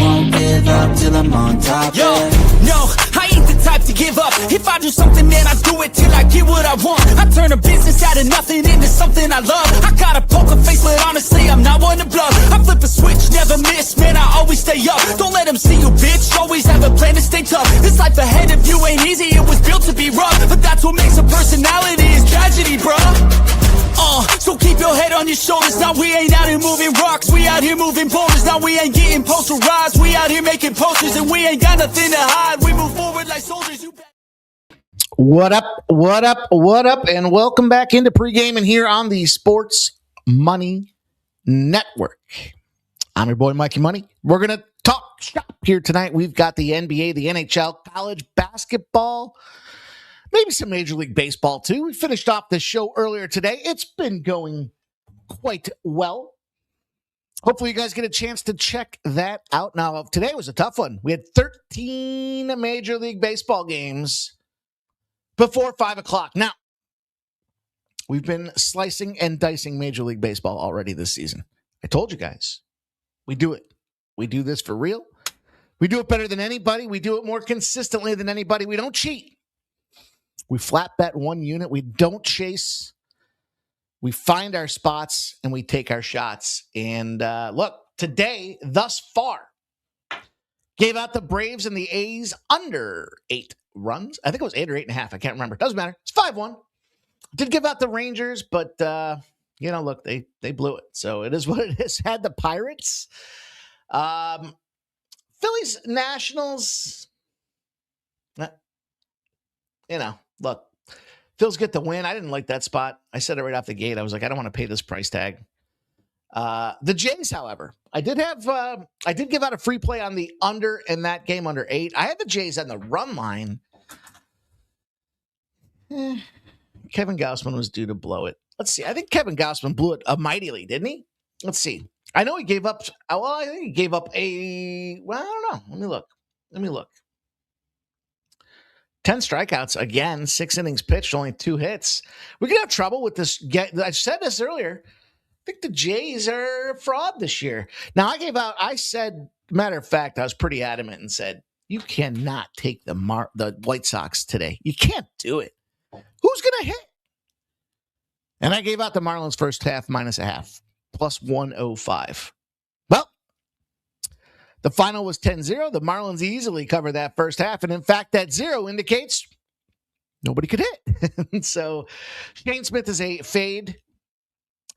won't give up till I'm on top. Yo, no, I ain't the type to give up. If I do something, man, I do it till I get what I want. I turn a business out of nothing into something I love. I got a poker face, but honestly, I'm not one to bluff. I flip a switch, never miss, man, I always stay up. Don't let them see you, bitch, always have a plan to stay tough. This life ahead of you ain't easy, it was built to be rough. But that's what makes a personality, is tragedy, bruh. So keep your head on your shoulders. Now we ain't out here moving rocks, we out here moving boulders. Now we ain't getting posterized, we out here making posters. And we ain't got nothing to hide, we move forward like soldiers. What up, what up, what up, and welcome back into Pregaming here on the Sports Money Network. I'm your boy, Mikey Money. We're going to talk shop here tonight. We've got the NBA, the NHL, college basketball, maybe some Major League Baseball, too. We finished off this show earlier today. It's been going quite well. Hopefully you guys get a chance to check that out. Now, today was a tough one. We had 13 Major League Baseball games before 5 o'clock. Now, we've been slicing and dicing Major League Baseball already this season. I told you guys, we do it. We do this for real. We do it better than anybody. We do it more consistently than anybody. We don't cheat. We flat bet one unit. We don't chase. We find our spots and we take our shots. And look, today, thus far, gave out the Braves and the A's under 8 runs. I think it was 8 or 8.5. I can't remember. Doesn't matter. It's 5-1. Did give out the Rangers, but look, they blew it. So it is what it is. Had the Pirates. Phillies, Nationals. Look, Phil's get the win. I didn't like that spot. I said it right off the gate. I was like, I don't want to pay this price tag. The Jays, however, I did give out a free play on the under in that game, under 8. I had the Jays on the run line. Kevin Gausman was due to blow it. Let's see. I think Kevin Gausman blew it mightily, didn't he? Let's see. I know he gave up. Well, I think he gave up I don't know. Let me look. 10 strikeouts again, 6 innings pitched, only 2 hits. We could have trouble with this. I said this earlier. I think the Jays are a fraud this year. Now, I said, matter of fact, I was pretty adamant and said, you cannot take the White Sox today. You can't do it. Who's going to hit? And I gave out the Marlins first half -0.5, plus 105. Well, the final was 10-0. The Marlins easily covered that first half. And in fact, that 0 indicates nobody could hit. So Shane Smith is a fade.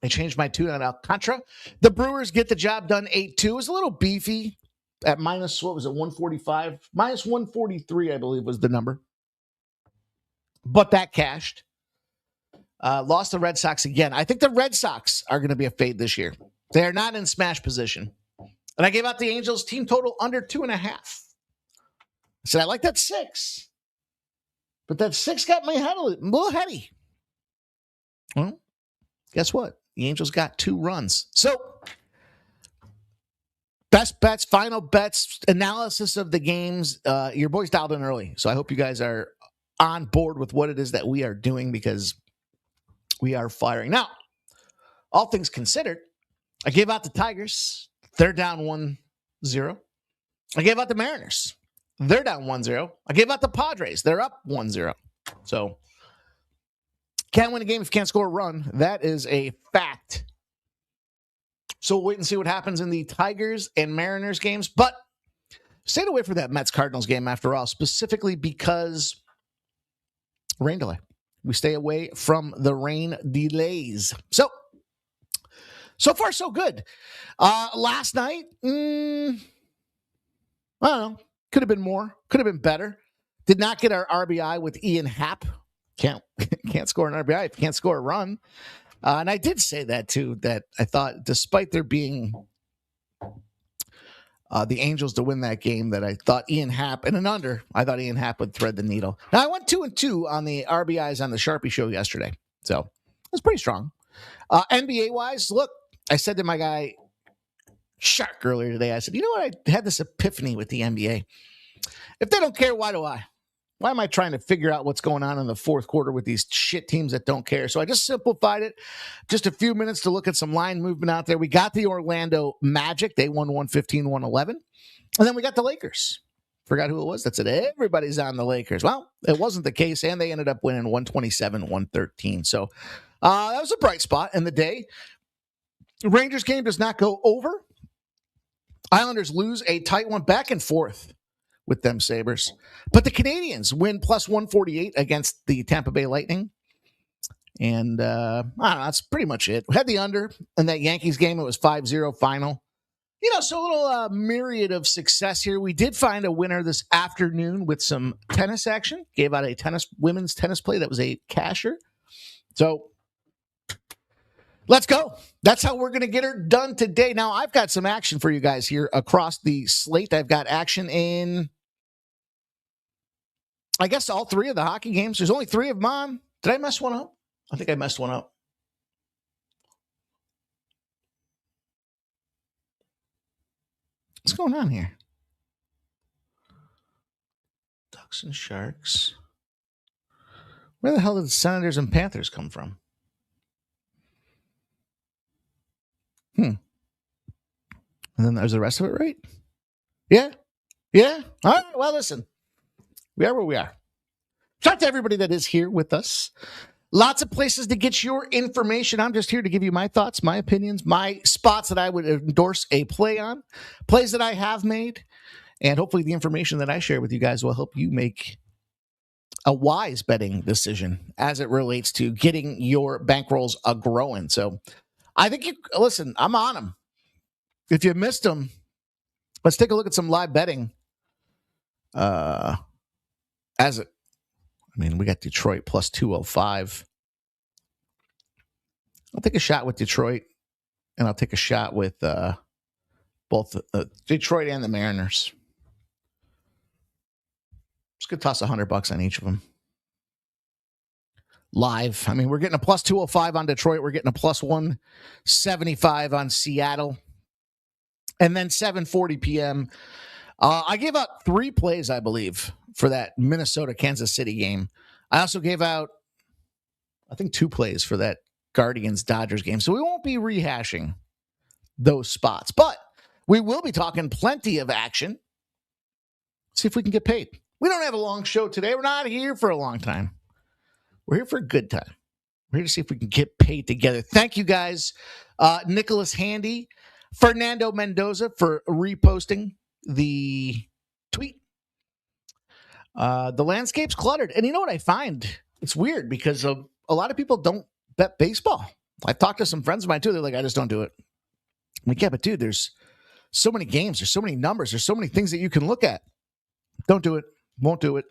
I changed my tune on Alcantara. The Brewers get the job done 8-2. It was a little beefy at minus, 145? Minus 143, I believe, was the number. But that cashed. Lost the Red Sox again. I think the Red Sox are going to be a fade this year. They are not in smash position. And I gave out the Angels team total under 2.5. I said, I like that 6. But that 6 got my head a little heady. Well, guess what? The Angels got 2 runs. So, best bets, final bets, analysis of the games. Your boys dialed in early. So I hope you guys are on board with what it is that we are doing, because we are firing. Now, all things considered, I gave out the Tigers. They're down 1-0. I gave out the Mariners. They're down 1-0. I gave out the Padres. They're up 1-0. So, can't win a game if you can't score a run. That is a fact. So, we'll wait and see what happens in the Tigers and Mariners games. But stayed away from that Mets-Cardinals game after all, specifically because rain delay. We stay away from the rain delays. So far, so good. Last night, I don't know. Could have been more. Could have been better. Did not get our RBI with Ian Happ. Can't score an RBI if you can't score a run. And I did say that, too, that I thought, despite there being the Angels to win that game, that I thought Ian Happ, and an under, I thought Ian Happ would thread the needle. Now, I went 2-2 on the RBIs on the Sharpie show yesterday. So, it was pretty strong. NBA-wise, look, I said to my guy, Shark, earlier today, I said, you know what? I had this epiphany with the NBA. If they don't care, why do I? Why am I trying to figure out what's going on in the fourth quarter with these shit teams that don't care? So I just simplified it. Just a few minutes to look at some line movement out there. We got the Orlando Magic. They won 115-111. And then we got the Lakers. Forgot who it was that said everybody's on the Lakers. Well, it wasn't the case, and they ended up winning 127-113. So that was a bright spot in the day. The Rangers game does not go over. Islanders lose a tight one, back and forth with them Sabres. But the Canadians win plus 148 against the Tampa Bay Lightning. And I don't know, that's pretty much it. We had the under in that Yankees game. It was 5-0 final. So a little myriad of success here. We did find a winner this afternoon with some tennis action. Gave out a women's tennis play that was a casher. So let's go. That's how we're going to get her done today. Now, I've got some action for you guys here across the slate. I've got action in, I guess, all three of the hockey games. There's only three of them on. Did I mess one up? I think I messed one up. What's going on here? Ducks and Sharks. Where the hell did the Senators and Panthers come from? And then there's the rest of it, right? Yeah. All right. Well, listen. We are where we are. Shout out to everybody that is here with us. Lots of places to get your information. I'm just here to give you my thoughts, my opinions, my spots that I would endorse a play on, plays that I have made, and hopefully the information that I share with you guys will help you make a wise betting decision as it relates to getting your bankrolls growing. So I think listen, I'm on them. If you missed them, let's take a look at some live betting. We got Detroit plus 205. I'll take a shot with Detroit, and I'll take a shot with both Detroit and the Mariners. Just going to toss $100 on each of them. Live. We're getting a plus 205 on Detroit. We're getting a plus 175 on Seattle. And then 7:40 p.m. I gave out 3 plays, I believe, for that Minnesota-Kansas City game. I also gave out, I think, 2 plays for that Guardians-Dodgers game. So we won't be rehashing those spots. But we will be talking plenty of action. See if we can get paid. We don't have a long show today. We're not here for a long time. We're here for a good time. We're here to see if we can get paid together. Thank you, guys. Nicholas Handy, Fernando Mendoza for reposting the tweet. The landscape's cluttered. And you know what I find? It's weird because a lot of people don't bet baseball. I've talked to some friends of mine too. They're like, I just don't do it. I'm like, yeah, but dude, there's so many games. There's so many numbers. There's so many things that you can look at. Don't do it. Won't do it.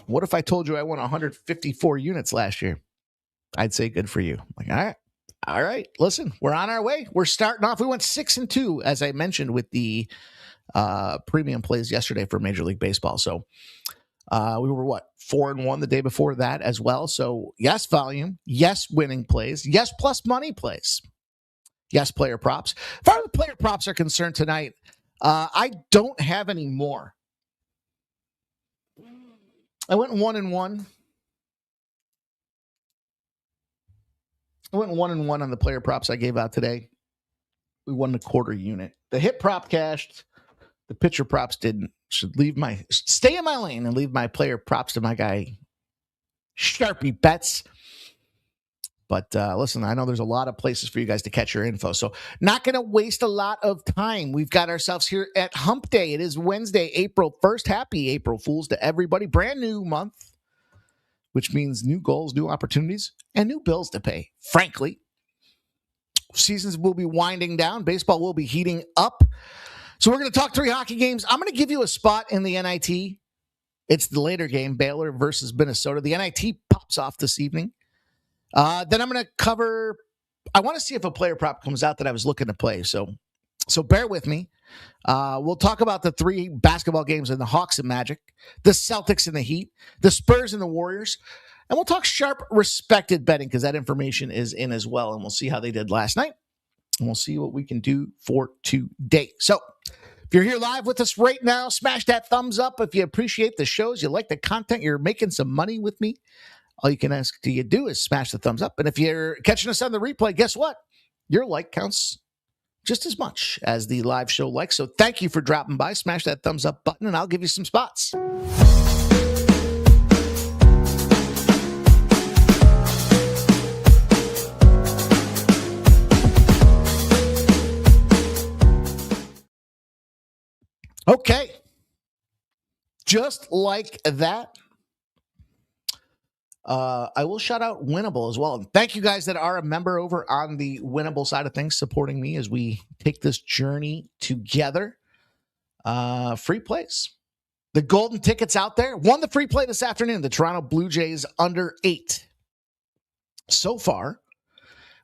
What if I told you I won 154 units last year? I'd say good for you. I'm like, all right. Listen, we're on our way. We're starting off. We went 6-2, as I mentioned, with the premium plays yesterday for Major League Baseball. So we were 4-1 the day before that as well. So yes, volume. Yes, winning plays. Yes, plus money plays. Yes, player props. As far as the player props are concerned tonight, I don't have any more. I went 1-1. I went 1-1 on the player props I gave out today. We won the quarter unit. The hit prop cashed. The pitcher props didn't. Should stay in my lane and leave my player props to my guy Sharpie Bets. But listen, I know there's a lot of places for you guys to catch your info. So not going to waste a lot of time. We've got ourselves here at Hump Day. It is Wednesday, April 1st. Happy April Fools to everybody. Brand new month, which means new goals, new opportunities, and new bills to pay. Frankly, seasons will be winding down. Baseball will be heating up. So we're going to talk 3 hockey games. I'm going to give you a spot in the NIT. It's the later game, Baylor versus Minnesota. The NIT pops off this evening. Then I'm going to cover, I want to see if a player prop comes out that I was looking to play. So bear with me. We'll talk about the 3 basketball games in the Hawks and Magic, the Celtics and the Heat, the Spurs and the Warriors. And we'll talk sharp, respected betting because that information is in as well. And we'll see how they did last night. And we'll see what we can do for today. So If you're here live with us right now, smash that thumbs up. If you appreciate the shows, you like the content, you're making some money with me, all you can ask you do is smash the thumbs up. And if you're catching us on the replay, guess what? Your like counts just as much as the live show like. So thank you for dropping by. Smash that thumbs up button, and I'll give you some spots. Okay. Just like that, I will shout out Winnable as well. And thank you guys that are a member over on the Winnable side of things, supporting me as we take this journey together. Free plays. The golden tickets out there. Won the free play this afternoon. The Toronto Blue Jays under 8. So far,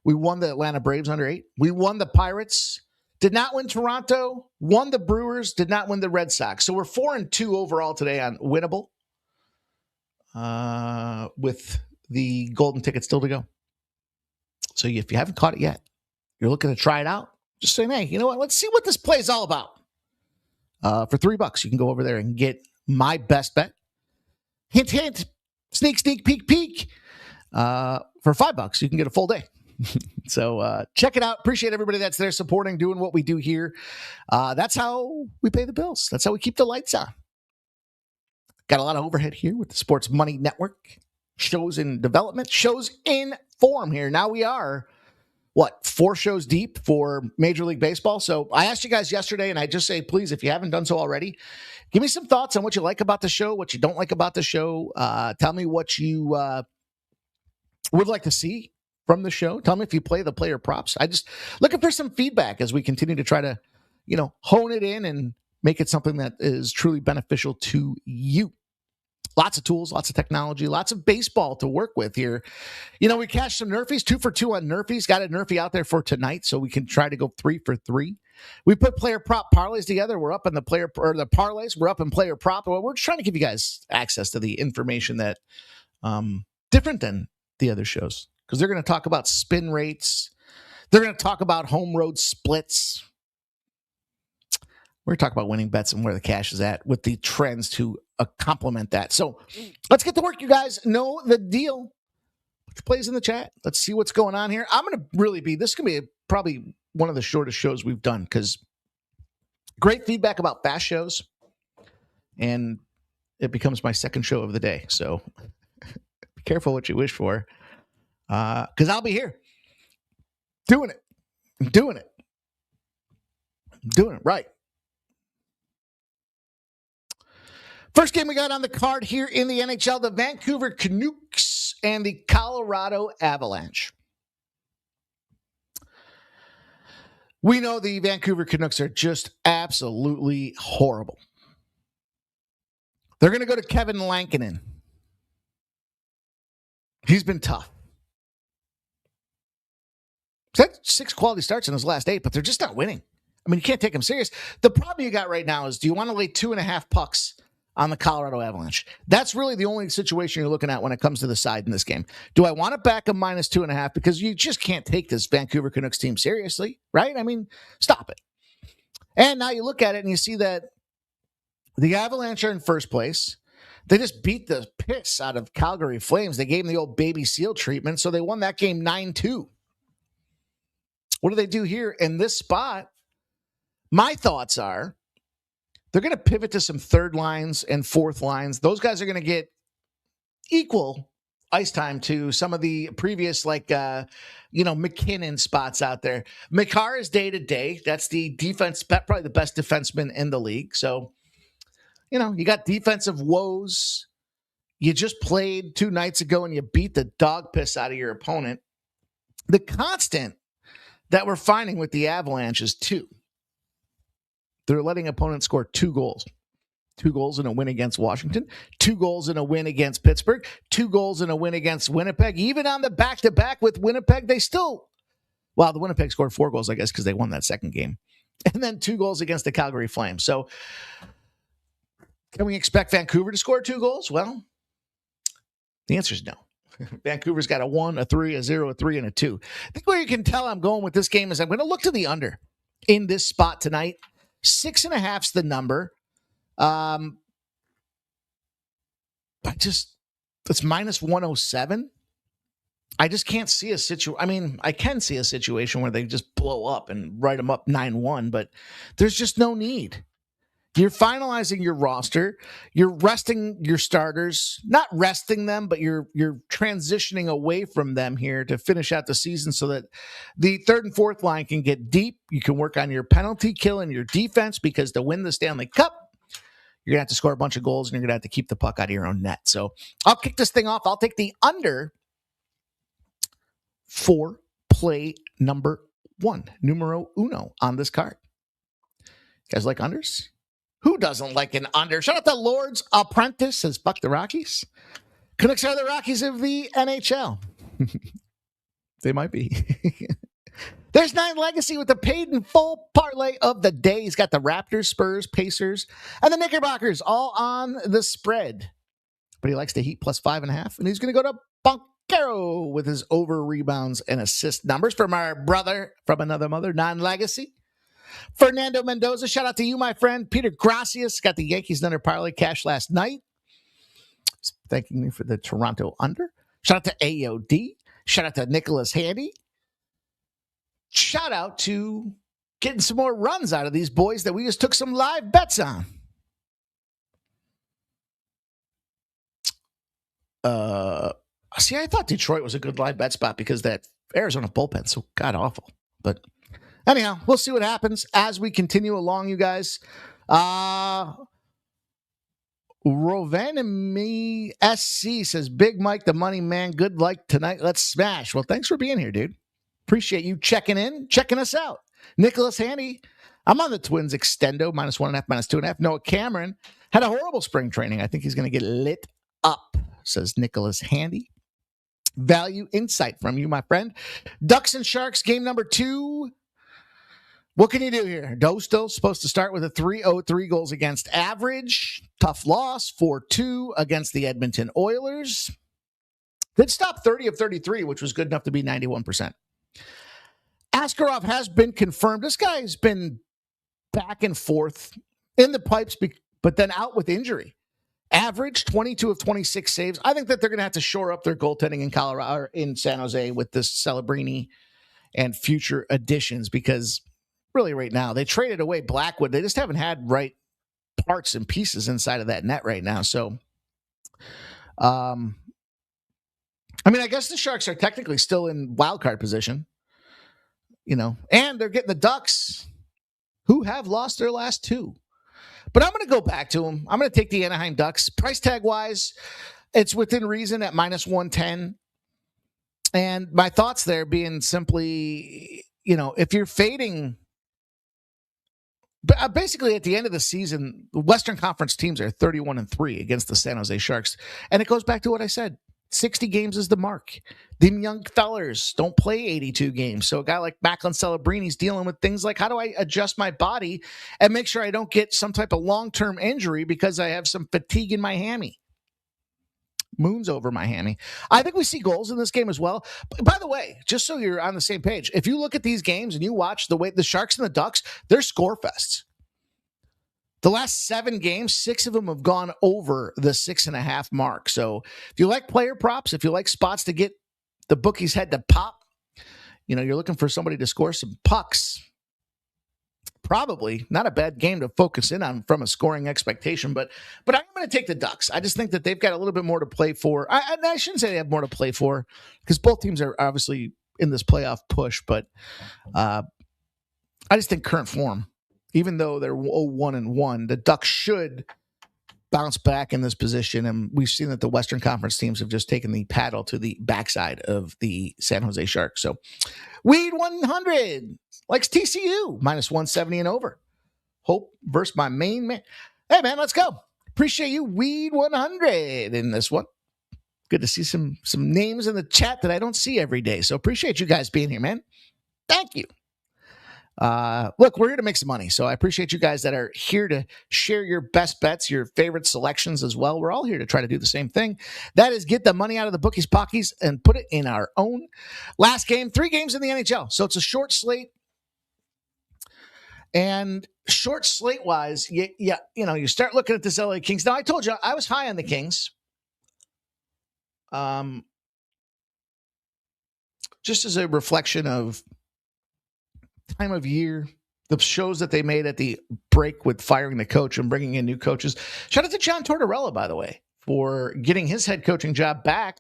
we won the Atlanta Braves under 8. We won the Pirates. Did not win Toronto. Won the Brewers. Did not win the Red Sox. So we're 4-2 overall today on Winnable. With the golden ticket still to go. So if you haven't caught it yet, you're looking to try it out, just saying, hey, you know what? Let's see what this play is all about. For $3, you can go over there and get my best bet. Hint, hint. Sneak, sneak, peek, peek. For $5, you can get a full day. So check it out. Appreciate everybody that's there supporting, doing what we do here. That's how we pay the bills. That's how we keep the lights on. Got a lot of overhead here with the Sports Money Network. Shows in development, shows in form here. Now we are, 4 shows deep for Major League Baseball. So I asked you guys yesterday, and I just say, please, if you haven't done so already, give me some thoughts on what you like about the show, what you don't like about the show. Tell me what you would like to see from the show. Tell me if you play the player props. I just looking for some feedback as we continue to try to, hone it in and make it something that is truly beneficial to you. Lots of tools, lots of technology, lots of baseball to work with here. We cashed some Nerfies, 2 for 2 on Nerfies. Got a Nerfie out there for tonight, so we can try to go 3 for 3. We put player prop parlays together. We're up in the parlays. We're up in player prop. Well, we're just trying to give you guys access to the information that different than the other shows, because they're going to talk about spin rates. They're going to talk about home road splits. We're going to talk about winning bets and where the cash is at with the trends to complement that. So let's get to work. You guys know the deal. Put your plays in the chat. Let's see what's going on here. This is going to be probably one of the shortest shows we've done, because great feedback about fast shows. And it becomes my second show of the day. So be careful what you wish for, because I'll be here doing it. I'm doing it right. First game we got on the card here in the NHL, the Vancouver Canucks and the Colorado Avalanche. We know the Vancouver Canucks are just absolutely horrible. They're going to go to Kevin Lankinen. He's been tough. He's had 6 quality starts in his last 8, but they're just not winning. I mean, you can't take them serious. The problem you got right now is, do you want to lay 2.5 pucks on the Colorado Avalanche? That's really the only situation you're looking at when it comes to the side in this game. Do I want to back a minus 2.5? Because you just can't take this Vancouver Canucks team seriously, right? I mean, stop it. And now you look at it and you see that the Avalanche are in first place. They just beat the piss out of Calgary Flames. They gave them the old baby seal treatment, so they won that game 9-2. What do they do here in this spot? My thoughts are, they're going to pivot to some third lines and fourth lines. Those guys are going to get equal ice time to some of the previous, McKinnon spots out there. Makar is day to day. That's the defense, probably the best defenseman in the league. So, you got defensive woes. You just played 2 nights ago and you beat the dog piss out of your opponent. The constant that we're finding with the Avalanche is 2. They're letting opponents score 2 goals. 2 goals in a win against Washington, 2 goals in a win against Pittsburgh, 2 goals in a win against Winnipeg. Even on the back-to-back with Winnipeg, the Winnipeg scored 4 goals, I guess, because they won that second game. And then 2 goals against the Calgary Flames. So can we expect Vancouver to score 2 goals? Well, the answer is no. Vancouver's got a 1, a 3, a 0, a 3, and a 2. I think where you can tell I'm going with this game is I'm going to look to the under in this spot tonight. 6.5's the number. It's minus 107. I just can't see a situation. I mean, I can see a situation where they just blow up and write them up 9-1, but there's just no need. You're finalizing your roster. You're resting your starters, not resting them, but you're transitioning away from them here to finish out the season so that the third and fourth line can get deep. You can work on your penalty kill and your defense, because to win the Stanley Cup, you're going to have to score a bunch of goals and you're going to have to keep the puck out of your own net. So I'll kick this thing off. I'll take the under for play number 1, numero uno on this card. You guys like unders? Who doesn't like an under? Shout out to Lord's Apprentice, says Buck the Rockies. Canucks are the Rockies of the NHL. They might be. There's 9 Legacy with the paid in full parlay of the day. He's got the Raptors, Spurs, Pacers, and the Knickerbockers all on the spread. But he likes the Heat plus 5.5. And he's going to go to Boncaro with his over rebounds and assist numbers from our brother from another mother, non-Legacy. Fernando Mendoza, shout out to you, my friend. Peter Gracias got the Yankees under parlay cash last night. He's thanking me for the Toronto under. Shout out to AOD. Shout out to Nicholas Handy. Shout out to getting some more runs out of these boys that we just took some live bets on. See, I thought Detroit was a good live bet spot because that Arizona bullpen's so god awful. But anyhow, we'll see what happens as we continue along, you guys. Rovanemy SC says, Big Mike, the money man, good luck tonight. Let's smash. Well, thanks for being here, dude. Appreciate you checking in, checking us out. Nicholas Handy, I'm on the Twins extendo, minus 1.5, minus 2.5. Noah Cameron had a horrible spring training. I think he's going to get lit up, says Nicholas Handy. Value insight from you, my friend. Ducks and Sharks, game number 2. What can you do here? Dosto's supposed to start with a 3.03 goals against average. Tough loss, 4-2 against the Edmonton Oilers. Did stop 30 of 33, which was good enough to be 91%. Askarov has been confirmed. This guy's been back and forth in the pipes, but then out with injury. Average 22 of 26 saves. I think that they're going to have to shore up their goaltending in Colorado, or in San Jose, with this Celebrini and future additions, because really right now they traded away Blackwood. They just haven't had right parts and pieces inside of that net right now. So, I mean, I guess the Sharks are technically still in wild card position, and they're getting the Ducks, who have lost their last 2. But I'm going to go back to them. I'm going to take the Anaheim Ducks. Price tag wise, it's within reason at minus 110. And my thoughts there being simply, if you're fading, basically at the end of the season, the Western Conference teams are 31-3 against the San Jose Sharks. And it goes back to what I said. 60 games is the mark. Them young fellers don't play 82 games. So a guy like Macklin Celebrini's dealing with things like, how do I adjust my body and make sure I don't get some type of long-term injury because I have some fatigue in my hammy? Moon's over my hammy. I think we see goals in this game as well. By the way, just so you're on the same page, if you look at these games and you watch the way the Sharks and the Ducks, they're score fests. The last 7 games, 6 of them have gone over the 6.5 mark. So if you like player props, if you like spots to get the bookie's head to pop, you're looking for somebody to score some pucks, probably not a bad game to focus in on from a scoring expectation. But I'm going to take the Ducks. I just think that they've got a little bit more to play for. I shouldn't say they have more to play for, because both teams are obviously in this playoff push. But I just think current form, even though they're 0-1-1, the Ducks should bounce back in this position. And we've seen that the Western Conference teams have just taken the paddle to the backside of the San Jose Sharks. So Weed 100 likes TCU, minus 170 and over. Hope versus my main man. Hey, man, let's go. Appreciate you, Weed 100, in this one. Good to see some names in the chat that I don't see every day. So appreciate you guys being here, man. Thank you. Look, we're here to make some money. So I appreciate you guys that are here to share your best bets, your favorite selections as well. We're all here to try to do the same thing. That is get the money out of the bookies' pockets and put it in our own. Last game, 3 games in the NHL. So it's a short slate. And short slate wise, you start looking at this LA Kings. Now, I told you I was high on the Kings. Just as a reflection of time of year, the shows that they made at the break with firing the coach and bringing in new coaches. Shout out to John Tortorella, by the way, for getting his head coaching job back.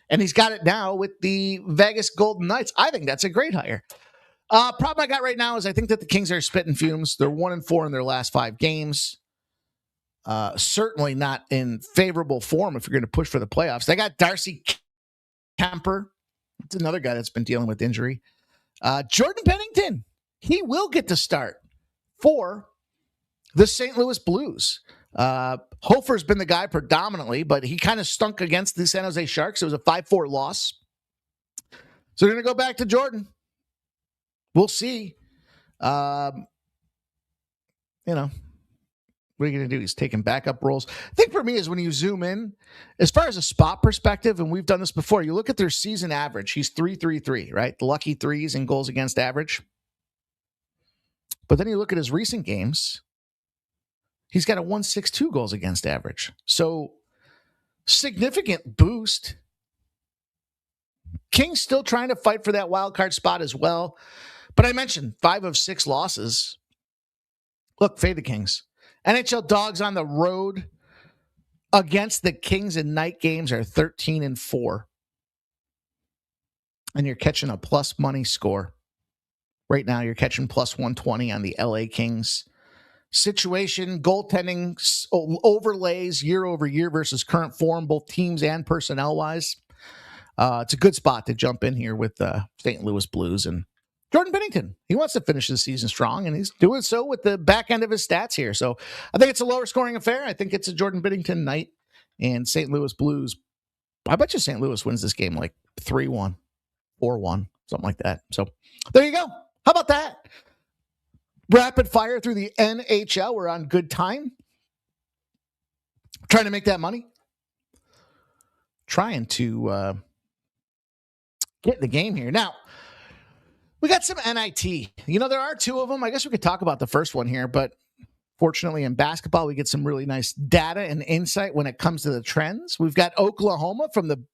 And he's got it now with the Vegas Golden Knights. I think that's a great hire. Problem I got right now is I think that the Kings are spitting fumes. They're 1-4 in their last 5 games. Certainly not in favorable form if you're going to push for the playoffs. They got Darcy Kemper. It's another guy that's been dealing with injury. Jordan Pennington. He will get to start for the St. Louis Blues. Hofer's been the guy predominantly, but he kind of stunk against the San Jose Sharks. It was a 5-4 loss. So they're going to go back to Jordan. We'll see. What are you going to do? He's taking backup roles. I think for me is when you zoom in, as far as a spot perspective, and we've done this before, you look at their season average. He's 3.33, right? The lucky threes in goals against average. But then you look at his recent games. He's got a 1.62 goals against average. So significant boost. Kings still trying to fight for that wild card spot as well. But I mentioned 5 of 6 losses. Look, fade the Kings. NHL dogs on the road against the Kings in night games are 13-4. And you're catching a plus money score. Right now, you're catching plus 120 on the LA Kings. Situation, goaltending overlays year over year versus current form, both teams and personnel-wise. It's a good spot to jump in here with St. Louis Blues and Jordan Pennington. He wants to finish the season strong, and he's doing so with the back end of his stats here. So I think it's a lower scoring affair. I think it's a Jordan Pennington night, and St. Louis Blues. I bet you St. Louis wins this game like 3-1, 4-1, something like that. So there you go. How about that? Rapid fire through the NHL. We're on good time. Trying to make that money. Trying to get in the game here. Now, we got some NIT. There are 2 of them. I guess we could talk about the first one here, but fortunately in basketball, we get some really nice data and insight when it comes to the trends. We've got Oklahoma and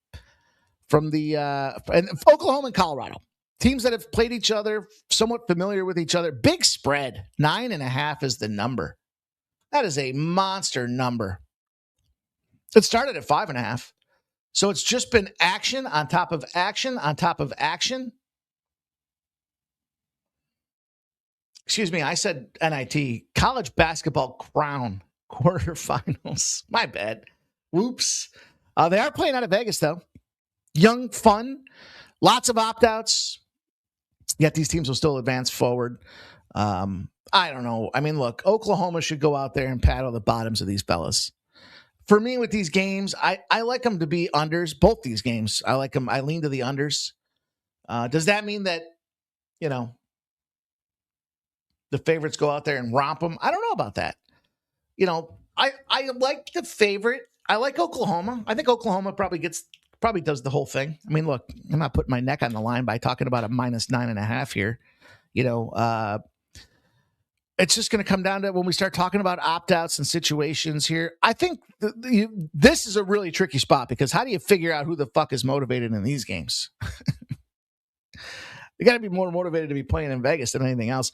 Oklahoma and Colorado. Teams that have played each other, somewhat familiar with each other. Big spread. 9.5 is the number. That is a monster number. It started at 5.5. So it's just been action on top of action on top of action. Excuse me, I said NIT. College basketball crown quarterfinals. My bad. Whoops. They are playing out of Vegas, though. Young, fun. Lots of opt-outs. Yet these teams will still advance forward. I don't know. I mean, look, Oklahoma should go out there and paddle the bottoms of these fellas. For me, with these games, I like them to be unders. Both these games, I like them. I lean to the unders. Does that mean that, the favorites go out there and romp them? I don't know about that. I like the favorite. I like Oklahoma. I think Oklahoma probably does the whole thing. I mean, look, I'm not putting my neck on the line by talking about a minus 9.5 here. It's just going to come down to when we start talking about opt-outs and situations here. I think this is a really tricky spot because how do you figure out who the fuck is motivated in these games? You got to be more motivated to be playing in Vegas than anything else.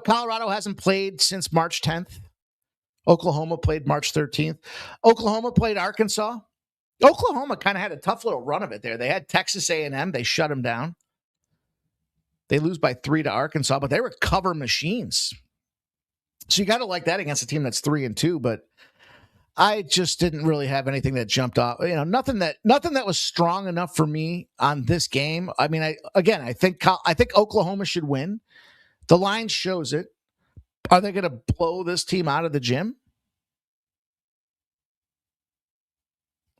Colorado hasn't played since March 10th. Oklahoma played March 13th. Oklahoma played Arkansas. Oklahoma kind of had a tough little run of it there. They had Texas A&M. They shut them down. They lose by 3 to Arkansas, but they were cover machines. So you got to like that against a team that's 3-2, but I just didn't really have anything that jumped off. Nothing that was strong enough for me on this game. I mean, I think Oklahoma should win. The line shows it. Are they going to blow this team out of the gym?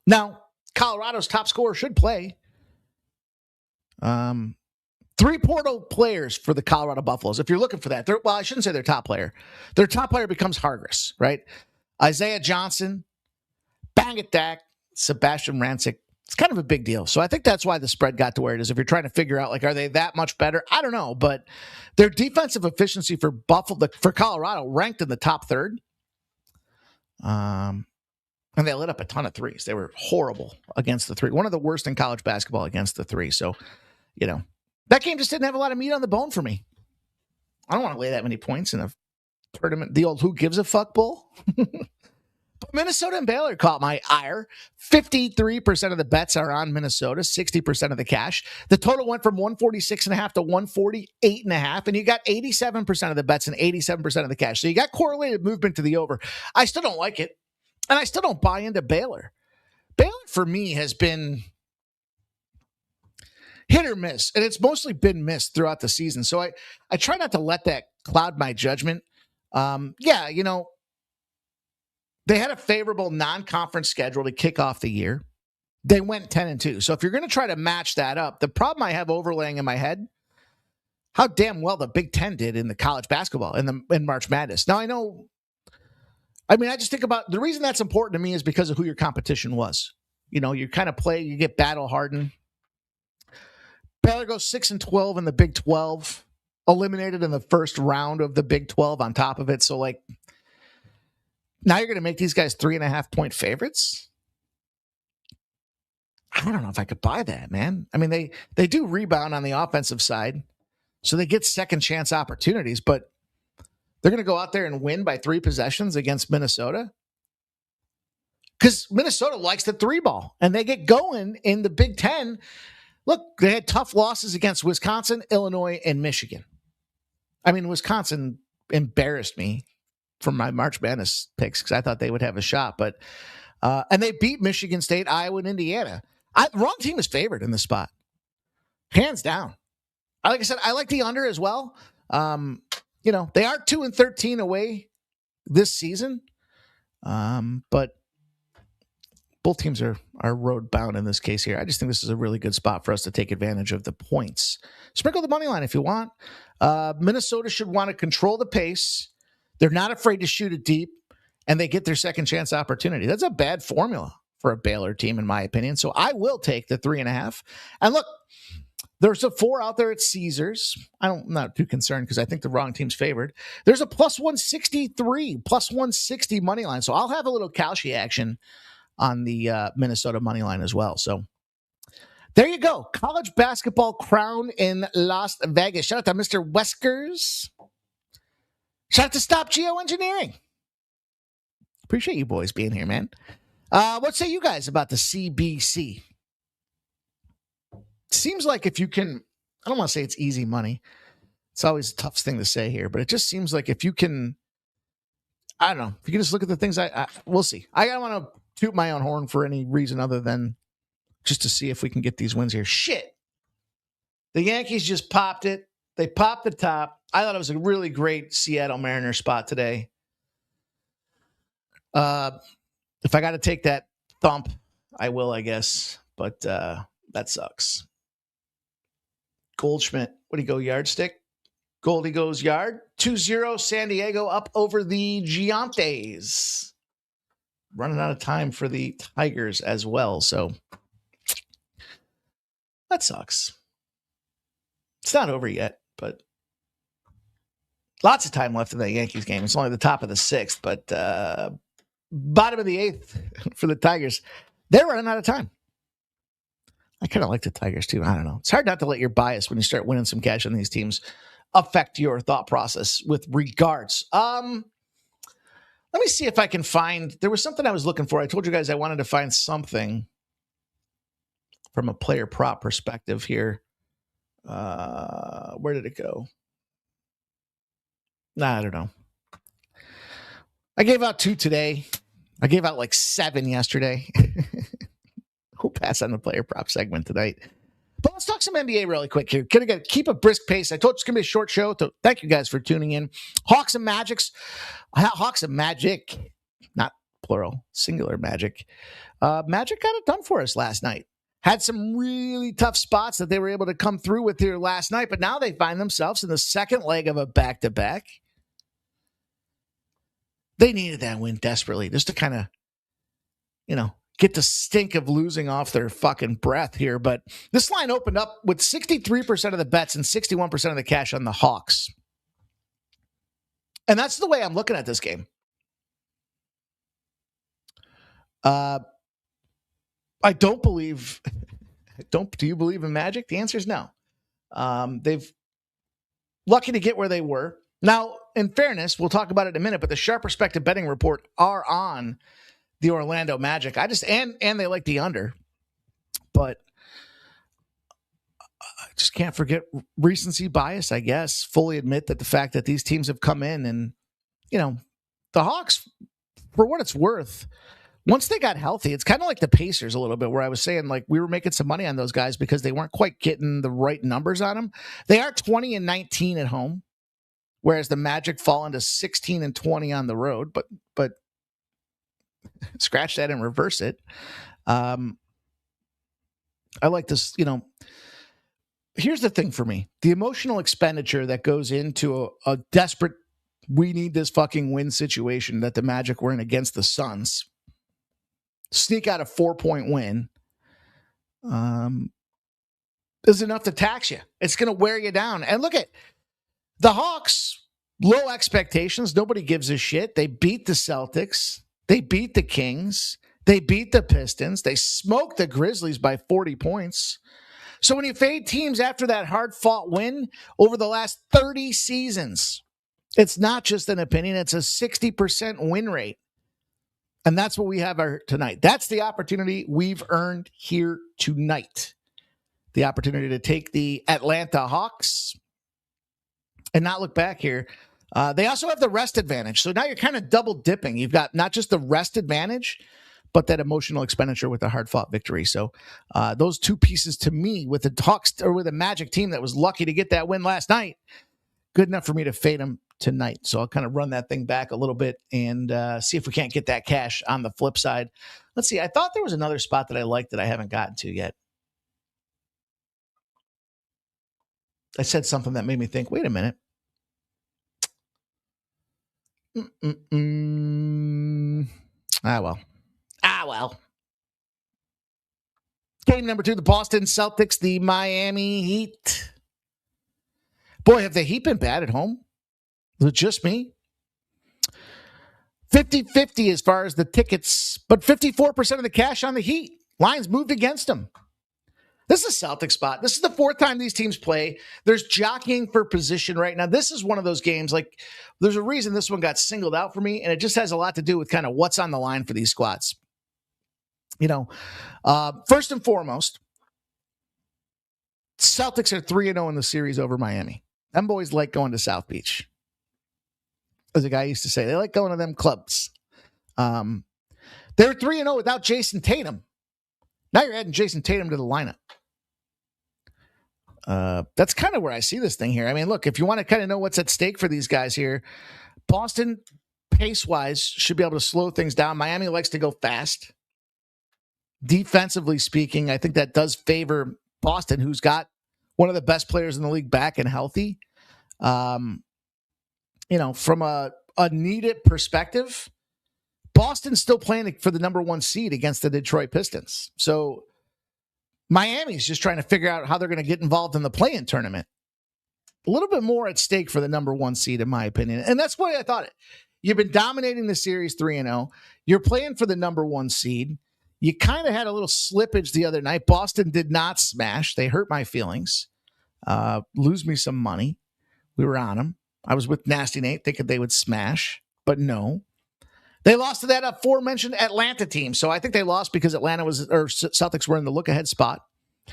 Now, Colorado's top scorer should play. 3 portal players for the Colorado Buffaloes. If you're looking for that, I shouldn't say their top player. Their top player becomes Hargreaves, right? Isaiah Johnson, Bang It Dak, Sebastian Rancic, It's kind of a big deal. So I think that's why the spread got to where it is. If you're trying to figure out, like, are they that much better? I don't know, but their defensive efficiency for Colorado ranked in the top third. And they lit up a ton of threes. They were horrible against the three. One of the worst in college basketball against the three. So, that game just didn't have a lot of meat on the bone for me. I don't want to lay that many points in a tournament. The old who gives a fuck bowl. But Minnesota and Baylor caught my ire. 53% of the bets are on Minnesota, 60% of the cash. The total went from 146.5 to 148.5, and you got 87% of the bets and 87% of the cash. So you got correlated movement to the over. I still don't like it, and I still don't buy into Baylor. Baylor, for me, has been hit or miss, and it's mostly been missed throughout the season. So I try not to let that cloud my judgment. They had a favorable non-conference schedule to kick off the year. They went 10-2. So if you're going to try to match that up, the problem I have overlaying in my head, how damn well the Big Ten did in the college basketball in March Madness. Now, I just think about the reason that's important to me is because of who your competition was. You kind of play, you get battle hardened. Baylor goes 6-12 in the Big 12, eliminated in the first round of the Big 12 on top of it. So, now you're going to make these guys 3.5-point favorites? I don't know if I could buy that, man. They do rebound on the offensive side, so they get second chance opportunities, but they're going to go out there and win by 3 possessions against Minnesota? Because Minnesota likes the 3-ball, and they get going in the Big Ten. Look, they had tough losses against Wisconsin, Illinois, and Michigan. Wisconsin embarrassed me from my March Madness picks because I thought they would have a shot. But and they beat Michigan State, Iowa, and Indiana. Wrong team is favored in this spot. Hands down. Like I said, I like the under as well. They are 2-13 away this season. But both teams are road bound in this case here. I just think this is a really good spot for us to take advantage of the points. Sprinkle the money line if you want. Minnesota should want to control the pace. They're not afraid to shoot it deep, and they get their second chance opportunity. That's a bad formula for a Baylor team, in my opinion. So I will take the 3.5. And look, there's a 4 out there at Caesars. I'm not too concerned because I think the wrong team's favored. There's a plus 163, plus 160 money line. So I'll have a little Kalshi action on the Minnesota money line as well. So there you go. College basketball crown in Las Vegas. Shout out to Mr. Weskers. Shout out to Stop Geoengineering. Appreciate you boys being here, man. What say you guys about the CBC? Seems like if you can, I don't want to say it's easy money. It's always a tough thing to say here, but it just seems like if you can, I don't know, if you can just look at the things, we'll see. I don't want to toot my own horn for any reason other than just to see if we can get these wins here. Shit. The Yankees just popped it. They popped the top. I thought it was a really great Seattle Mariners spot today. If I got to take that thump, I will, I guess. But that sucks. Goldschmidt, what do you go, yardstick? Goldie goes yard. 2-0, San Diego up over the Giants. Running out of time for the Tigers as well. So that sucks. It's not over yet, but lots of time left in that Yankees game. It's only the top of the 6th, but bottom of the 8th for the Tigers. They're running out of time. I kind of like the Tigers too. I don't know. It's hard not to let your bias when you start winning some cash on these teams affect your thought process with regards. Let me see if I can find, there was something I was looking for. I told you guys I wanted to find something from a player prop perspective here. Where did it go? I don't know. I gave out 2 today. I gave out like 7 yesterday. We'll pass on the player prop segment tonight. But let's talk some NBA really quick here. Gonna keep a brisk pace. I told you it's going to be a short show. So thank you guys for tuning in. Hawks and Magic, not plural, singular Magic. Magic got it done for us last night. Had some really tough spots that they were able to come through with here last night, but now they find themselves in the second leg of a back-to-back. They needed that win desperately just to kind of, get the stink of losing off their fucking breath here. But this line opened up with 63% of the bets and 61% of the cash on the Hawks. And that's the way I'm looking at this game. I don't believe. Do you believe in magic? The answer is no. They've lucky to get where they were. Now, in fairness, we'll talk about it in a minute, but the Sharp Perspective Betting Report are on the Orlando Magic. And they like the under, but I just can't forget recency bias, I guess. Fully admit that the fact that these teams have come in and, the Hawks, for what it's worth, once they got healthy, it's kind of like the Pacers a little bit, where I was saying, like, we were making some money on those guys because they weren't quite getting the right numbers on them. They are 20-19 at home, whereas the Magic fall into 16-20 on the road, but scratch that and reverse it. I like this, here's the thing for me. The emotional expenditure that goes into a desperate, we need this fucking win situation that the Magic were in against the Suns. Sneak out a 4-point win is enough to tax you. It's going to wear you down. And look at the Hawks, low expectations. Nobody gives a shit. They beat the Celtics. They beat the Kings. They beat the Pistons. They smoked the Grizzlies by 40 points. So when you fade teams after that hard-fought win over the last 30 seasons, it's not just an opinion. It's a 60% win rate. And that's what we have tonight. That's the opportunity we've earned here tonight. The opportunity to take the Atlanta Hawks and not look back here. They also have the rest advantage. So now you're kind of double dipping. You've got not just the rest advantage, but that emotional expenditure with the hard-fought victory. So those two pieces to me with the Hawks or with a Magic team that was lucky to get that win last night, good enough for me to fade them tonight. So I'll kind of run that thing back a little bit and see if we can't get that cash on the flip side. Let's see. I thought there was another spot that I liked that I haven't gotten to yet. I said something that made me think, wait a minute. Ah, well. Game number 2, the Boston Celtics, the Miami Heat. Boy, have the Heat been bad at home? Was it just me? 50-50 as far as the tickets, but 54% of the cash on the Heat. Lines moved against them. This is a Celtic spot. This is the 4th time these teams play. There's jockeying for position right now. This is one of those games, like, there's a reason this one got singled out for me, and it just has a lot to do with kind of what's on the line for these squads. First and foremost, Celtics are 3-0 in the series over Miami. Them boys like going to South Beach. As a guy used to say, they like going to them clubs. They're 3-0 without Jason Tatum. Now you're adding Jason Tatum to the lineup. That's kind of where I see this thing here. I mean, look, if you want to kind of know what's at stake for these guys here, Boston, pace-wise, should be able to slow things down. Miami likes to go fast. Defensively speaking, I think that does favor Boston, who's got one of the best players in the league back and healthy. From a needed perspective, Boston's still playing for the number 1 seed against the Detroit Pistons. So Miami's just trying to figure out how they're going to get involved in the play-in tournament. A little bit more at stake for the number 1 seed, in my opinion. And that's why I thought it. You've been dominating the series 3-0. You're playing for the number 1 seed. You kind of had a little slippage the other night. Boston did not smash. They hurt my feelings. Lose me some money. We were on them. I was with Nasty Nate thinking they would smash, but no. They lost to that aforementioned Atlanta team. So I think they lost because Celtics were in the look-ahead spot.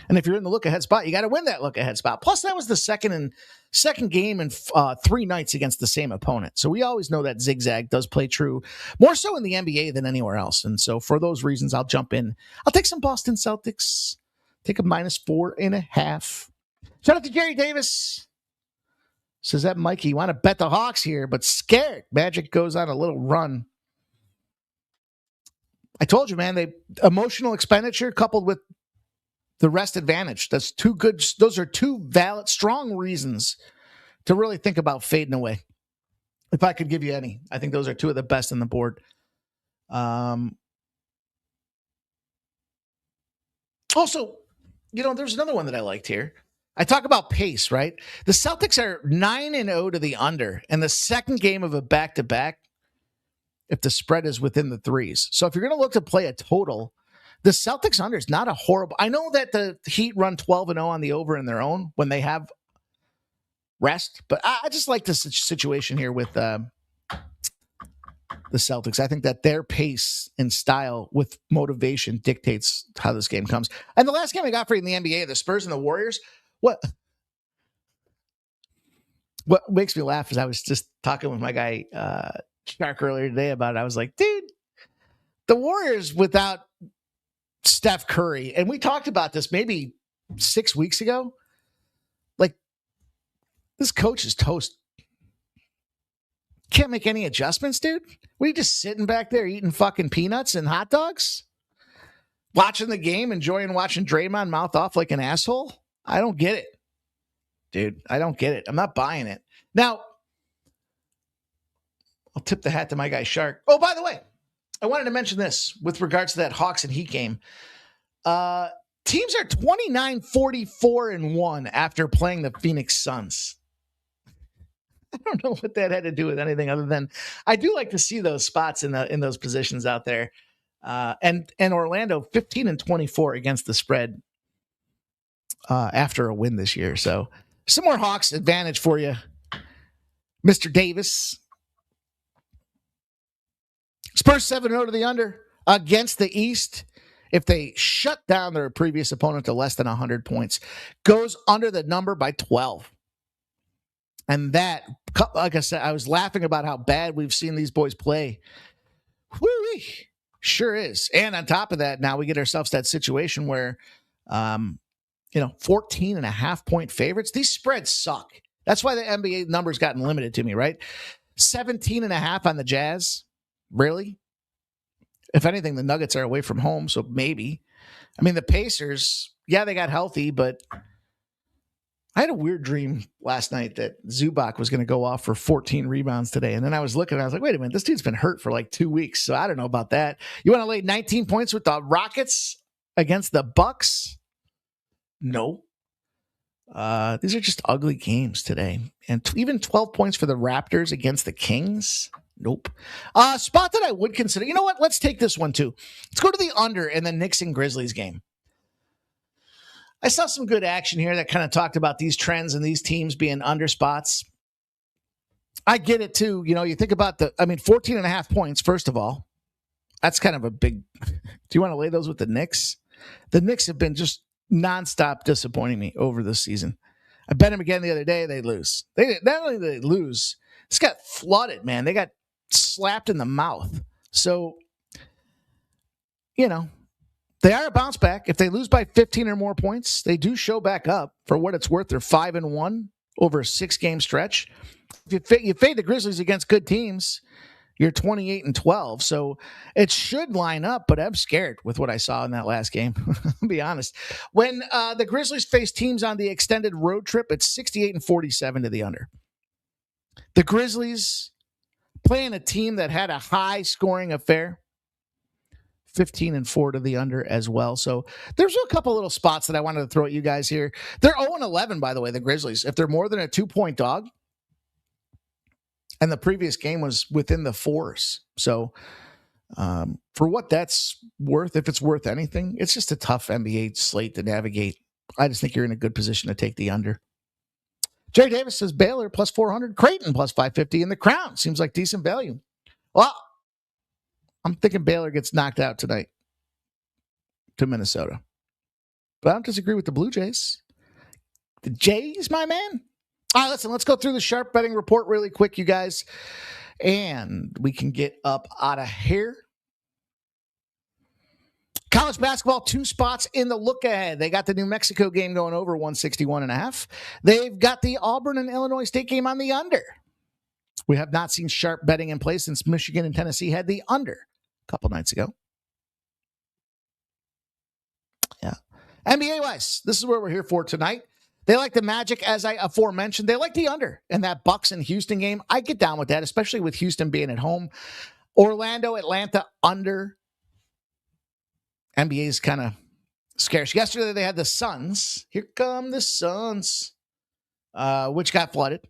And if you're in the look-ahead spot, you got to win that look-ahead spot. Plus, that was the second game in 3 nights against the same opponent. So we always know that zigzag does play true, more so in the NBA than anywhere else. And so for those reasons, I'll jump in. I'll take some Boston Celtics. Take a -4.5. Shout out to Jerry Davis. Says that Mikey, you want to bet the Hawks here, but scared. Magic goes on a little run. I told you, man, emotional expenditure coupled with the rest advantage. That's too good. Those are 2 valid, strong reasons to really think about fading away. If I could give you any, I think those are 2 of the best on the board. Also, there's another one that I liked here. I talk about pace, right? The Celtics are 9-0 to the under, and the second game of a back-to-back if the spread is within the threes. So if you're going to look to play a total, the Celtics under is not a horrible. I know that the Heat run 12-0 on the over in their own when they have rest, but I just like this situation here with the Celtics. I think that their pace and style with motivation dictates how this game comes. And the last game I got for you in the NBA, the Spurs and the Warriors, what makes me laugh is I was just talking with my guy Shark earlier today about it. I was like, dude, the Warriors without Steph Curry, and we talked about this maybe 6 weeks ago, like this coach is toast. Can't make any adjustments, dude. What are you just sitting back there eating fucking peanuts and hot dogs? Watching the game, enjoying watching Draymond mouth off like an asshole? I don't get it. Dude, I don't get it. I'm not buying it. Now, I'll tip the hat to my guy Shark. Oh, by the way, I wanted to mention this with regards to that Hawks and Heat game. Teams are 29-44-1 after playing the Phoenix Suns. I don't know what that had to do with anything other than I do like to see those spots in those positions out there. And Orlando 15-24 against the spread after a win this year. So some more Hawks advantage for you, Mr. Davis. Spurs 7-0 to the under against the East. If they shut down their previous opponent to less than 100 points, goes under the number by 12. And that, like I said, I was laughing about how bad we've seen these boys play. Woo-wee. Sure is. And on top of that, now we get ourselves that situation where, 14.5-point favorites. These spreads suck. That's why the NBA numbers gotten limited to me, right? 17.5 on the Jazz. Really? If anything, the Nuggets are away from home, so maybe. I mean, the Pacers, yeah, they got healthy, but I had a weird dream last night that Zubac was going to go off for 14 rebounds today. And then I was looking, and I was like, wait a minute, this dude's been hurt for like 2 weeks, so I don't know about that. You want to lay 19 points with the Rockets against the Bucks? No. These are just ugly games today. And even 12 points for the Raptors against the Kings? Nope. Spot that I would consider. You know what? Let's take this one too. Let's go to the under in the Knicks and Grizzlies game. I saw some good action here that kind of talked about these trends and these teams being under spots. I get it too. You think about 14.5 points, first of all. That's kind of a big. Do you want to lay those with the Knicks? The Knicks have been just nonstop disappointing me over this season. I bet them again the other day. They lose. Not only do they lose, this got flooded, man. They got slapped in the mouth. So, they are a bounce back. If they lose by 15 or more points, they do show back up. For what it's worth, they're 5-1 over a 6-game stretch. If you fade the Grizzlies against good teams, you're 28-12. So it should line up, but I'm scared with what I saw in that last game. I'll be honest. When the Grizzlies face teams on the extended road trip, it's 68-47 to the under. The Grizzlies playing a team that had a high scoring affair. 15-4 to the under as well. So there's a couple little spots that I wanted to throw at you guys here. They're 0-11, by the way, the Grizzlies. If they're more than a 2-point dog, and the previous game was within the 4s. So for what that's worth, if it's worth anything, it's just a tough NBA slate to navigate. I just think you're in a good position to take the under. Jerry Davis says Baylor plus 400, Creighton plus 550, and the Crown seems like decent value. Well, I'm thinking Baylor gets knocked out tonight to Minnesota. But I don't disagree with the Blue Jays. The Jays, my man. All right, listen, let's go through the sharp betting report really quick, you guys. And we can get up out of here. College basketball, 2 spots in the look ahead. They got the New Mexico game going over 161.5. They've got the Auburn and Illinois State game on the under. We have not seen sharp betting in place since Michigan and Tennessee had the under a couple nights ago. Yeah. NBA-wise, this is where we're here for tonight. They like the Magic, as I aforementioned. They like the under in that Bucks and Houston game. I get down with that, especially with Houston being at home. Orlando, Atlanta, under. NBA's kind of scarce. Yesterday, they had the Suns. Here come the Suns, which got flooded.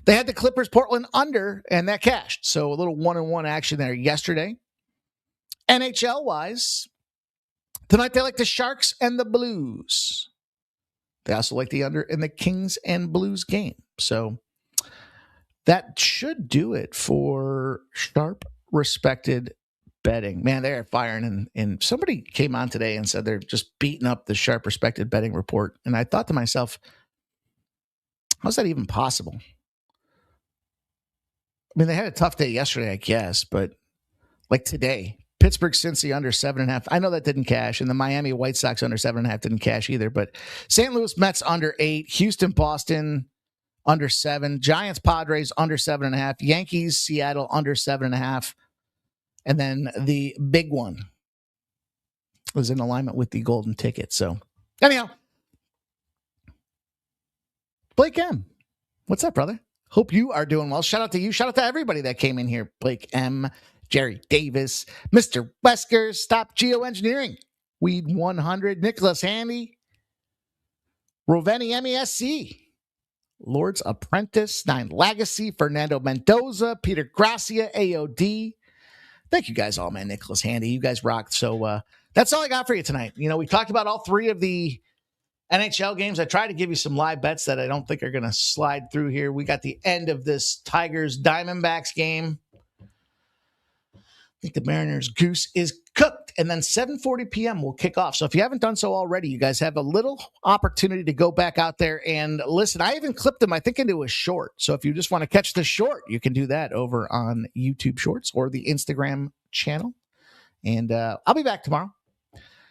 They had the Clippers Portland under, and that cashed. So a little 1-1 action there yesterday. NHL-wise, tonight they like the Sharks and the Blues. They also like the under in the Kings and Blues game. So that should do it for sharp, respected betting. Man, they're firing. And somebody came on today and said they're just beating up the sharp, respected betting report. And I thought to myself, how's that even possible? I mean, they had a tough day yesterday, I guess, but like today, Pittsburgh Cincy under 7.5. I know that didn't cash, and the Miami White Sox under 7.5 didn't cash either. But St. Louis Mets under 8, Houston Boston under 7, Giants Padres under 7.5, Yankees Seattle under 7.5, and then the big one was in alignment with the golden ticket. So anyhow, Blake M, what's up, brother? Hope you are doing well. Shout out to you. Shout out to everybody that came in here. Blake M, Jerry Davis, Mr. Wesker, Stop Geoengineering, Weed 100, Nicholas Handy, Roveni MESC, Lord's Apprentice, Nine Legacy, Fernando Mendoza, Peter Gracia, AOD. Thank you guys all, man. Nicholas Handy, you guys rocked. So that's all I got for you tonight. You know, we talked about all three of the NHL games. I tried to give you some live bets that I don't think are going to slide through here. We got the end of this Tigers Diamondbacks game. I think the Mariners Goose is cooked. And then 7:40 p.m. will kick off. So if you haven't done so already, you guys have a little opportunity to go back out there and listen. I even clipped them, I think, into a short. So if you just want to catch the short, you can do that over on YouTube Shorts or the Instagram channel. And I'll be back tomorrow.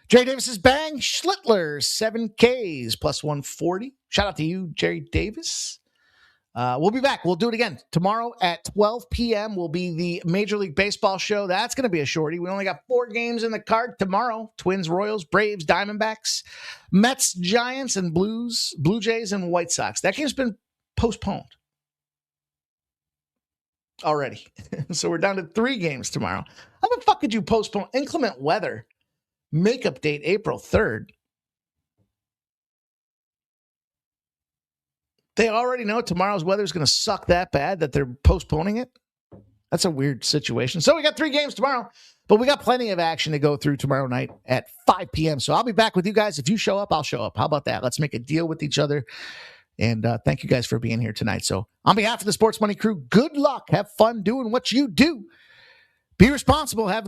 Jerry Davis's Bang Schlittler, 7Ks plus 140. Shout out to you, Jerry Davis. We'll be back. We'll do it again. Tomorrow at 12 p.m. will be the Major League Baseball show. That's going to be a shorty. We only got 4 games in the card tomorrow. Twins, Royals, Braves, Diamondbacks, Mets, Giants, and Blue Jays, and White Sox. That game's been postponed already. So we're down to 3 games tomorrow. How the fuck could you postpone inclement weather? Makeup date, April 3rd. They already know tomorrow's weather is going to suck that bad that they're postponing it. That's a weird situation. So we got 3 games tomorrow, but we got plenty of action to go through tomorrow night at 5 p.m. So I'll be back with you guys. If you show up, I'll show up. How about that? Let's make a deal with each other. And thank you guys for being here tonight. So on behalf of the Sports Money crew, good luck. Have fun doing what you do. Be responsible. Have